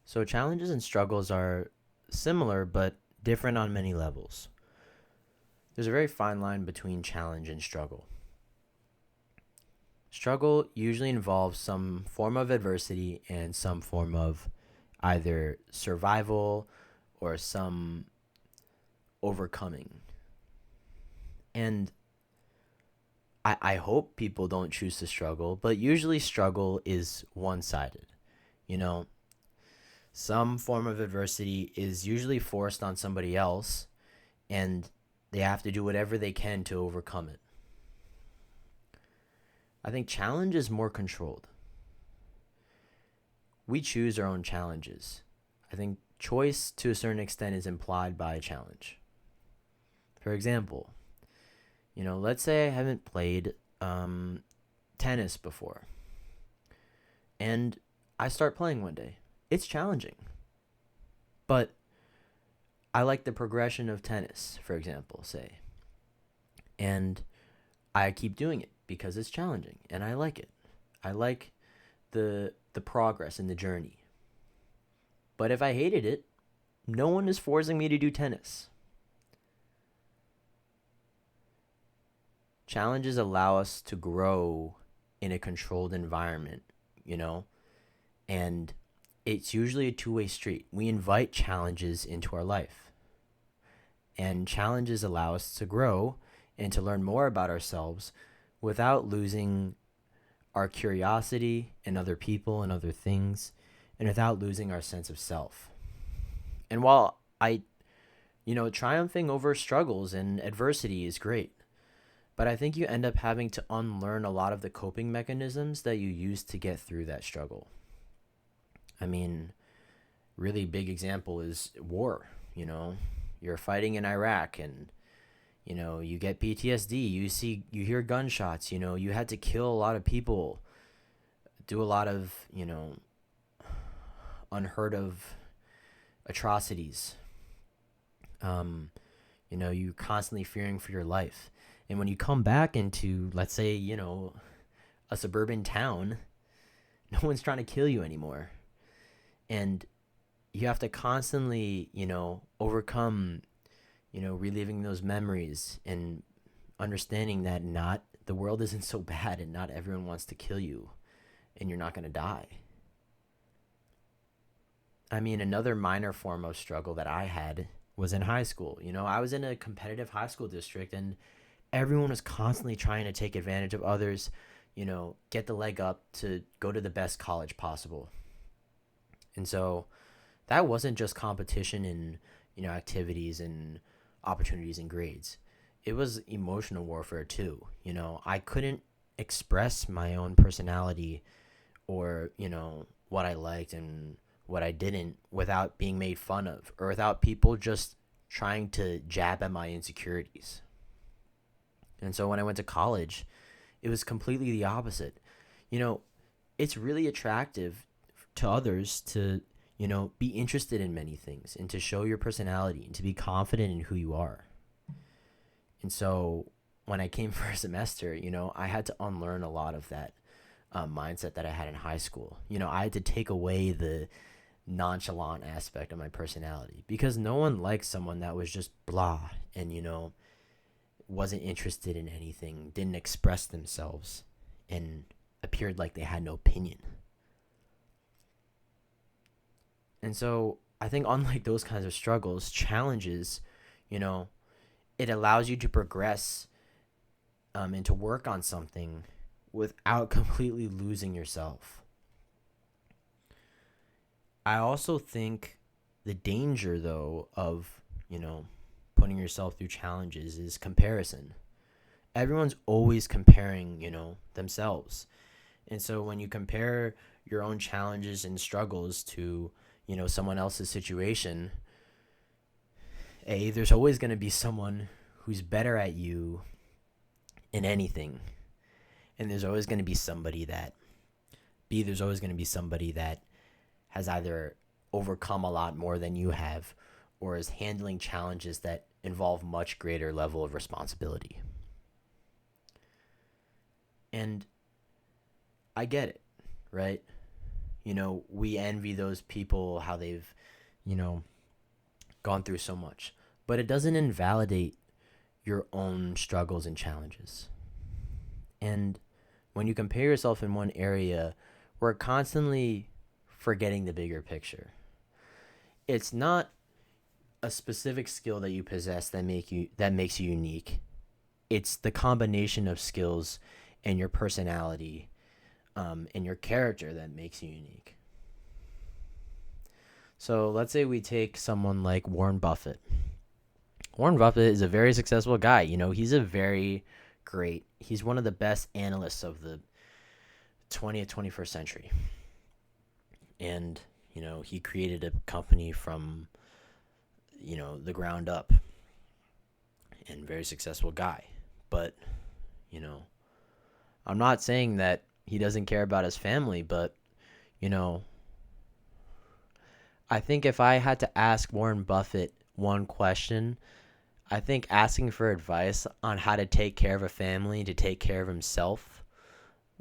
So, challenges and struggles are similar but different on many levels. There's a very fine line between challenge and struggle. Struggle usually involves some form of adversity and some form of either survival or some overcoming. And I hope people don't choose to struggle, but usually struggle is one sided. You know, some form of adversity is usually forced on somebody else, and they have to do whatever they can to overcome it. I think challenge is more controlled. We choose our own challenges. I think choice to a certain extent is implied by a challenge. For example, let's say I haven't played tennis before, and I start playing one day. It's challenging, but I like the progression of tennis, for example, say, and I keep doing it because it's challenging and I like it. I like the progress and the journey. But if I hated it, no one is forcing me to do tennis. Challenges allow us to grow in a controlled environment, you know, and it's usually a two-way street. We invite challenges into our life, and challenges allow us to grow and to learn more about ourselves without losing our curiosity in other people and other things, and without losing our sense of self. And while triumphing over struggles and adversity is great, but I think you end up having to unlearn a lot of the coping mechanisms that you used to get through that struggle. I mean, really big example is war. You're fighting in Iraq, and you get PTSD. You hear gunshots. You had to kill a lot of people, do a lot of unheard of atrocities. You're constantly fearing for your life. And when you come back into, let's say, a suburban town, no one's trying to kill you anymore. And you have to constantly, overcome, reliving those memories and understanding that not the world isn't so bad and not everyone wants to kill you and you're not going to die. I mean, another minor form of struggle that I had was in high school. I was in a competitive high school district, and everyone was constantly trying to take advantage of others, get the leg up to go to the best college possible. And so that wasn't just competition in, activities and opportunities and grades. It was emotional warfare too. I couldn't express my own personality or, what I liked and what I didn't without being made fun of or without people just trying to jab at my insecurities. And so when I went to college, it was completely the opposite. It's really attractive to others to, be interested in many things and to show your personality and to be confident in who you are. And so when I came for a semester, I had to unlearn a lot of that mindset that I had in high school. I had to take away the nonchalant aspect of my personality because no one likes someone that was just blah and, wasn't interested in anything, didn't express themselves, and appeared like they had no opinion. And so I think unlike those kinds of struggles, challenges, it allows you to progress and to work on something without completely losing yourself. I also think the danger, though, of, putting yourself through challenges is comparison. Everyone's always comparing, themselves. And so when you compare your own challenges and struggles to, someone else's situation, there's always going to be someone who's better at you in anything. And there's always going to be somebody that, there's always going to be somebody that has either overcome a lot more than you have or is handling challenges that involve much greater level of responsibility. And I get it, right? we envy those people, how they've, you know, gone through so much. But it doesn't invalidate your own struggles and challenges. And when you compare yourself in one area, we're constantly forgetting the bigger picture. It's not a specific skill that you possess that makes you unique. It's the combination of skills and your personality, and your character that makes you unique. So let's say we take someone like Warren Buffett. Warren Buffett is a very successful guy. He's one of the best analysts of the 20th, 21st century. And, he created a company from, the ground up, and very successful guy. But, I'm not saying that he doesn't care about his family, but, I think if I had to ask Warren Buffett one question, I think asking for advice on how to take care of a family, to take care of himself,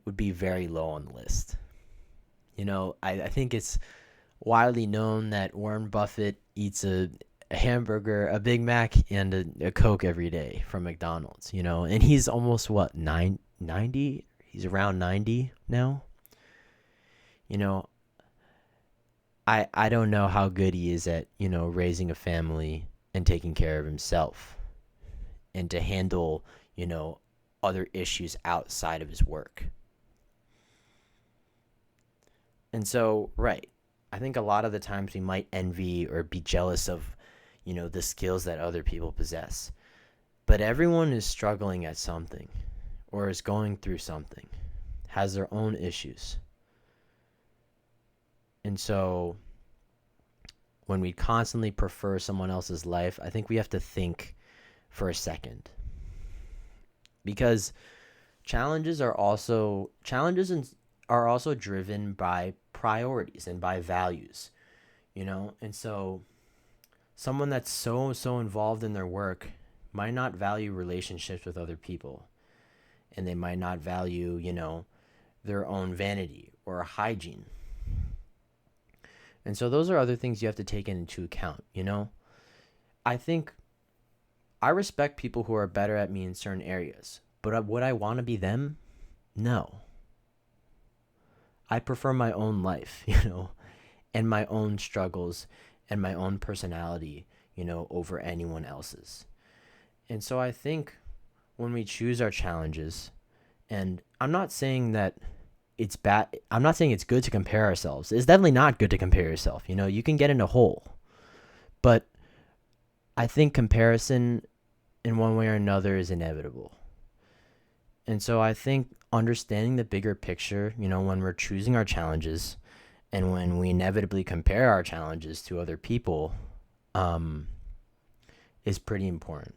would be very low on the list. I think it's widely known that Warren Buffett eats a hamburger, a Big Mac, and a Coke every day from McDonald's, and he's almost, 90? He's around 90 now. I don't know how good he is at, raising a family and taking care of himself, and to handle, other issues outside of his work. And so, right, I think a lot of the times we might envy or be jealous of, the skills that other people possess. But everyone is struggling at something, or is going through something, has their own issues. And so when we constantly prefer someone else's life, I think we have to think for a second. Because challenges are also driven by priorities and by values, And so someone that's so involved in their work might not value relationships with other people, and they might not value, their own vanity or hygiene. And so those are other things you have to take into account, I think I respect people who are better at me in certain areas, but would I want to be them? No. I prefer my own life, and my own struggles and my own personality, over anyone else's. And so I think when we choose our challenges, and I'm not saying that it's bad. I'm not saying it's good to compare ourselves. It's definitely not good to compare yourself. You can get in a hole. But I think comparison in one way or another is inevitable. And so I think understanding the bigger picture, when we're choosing our challenges and when we inevitably compare our challenges to other people, is pretty important.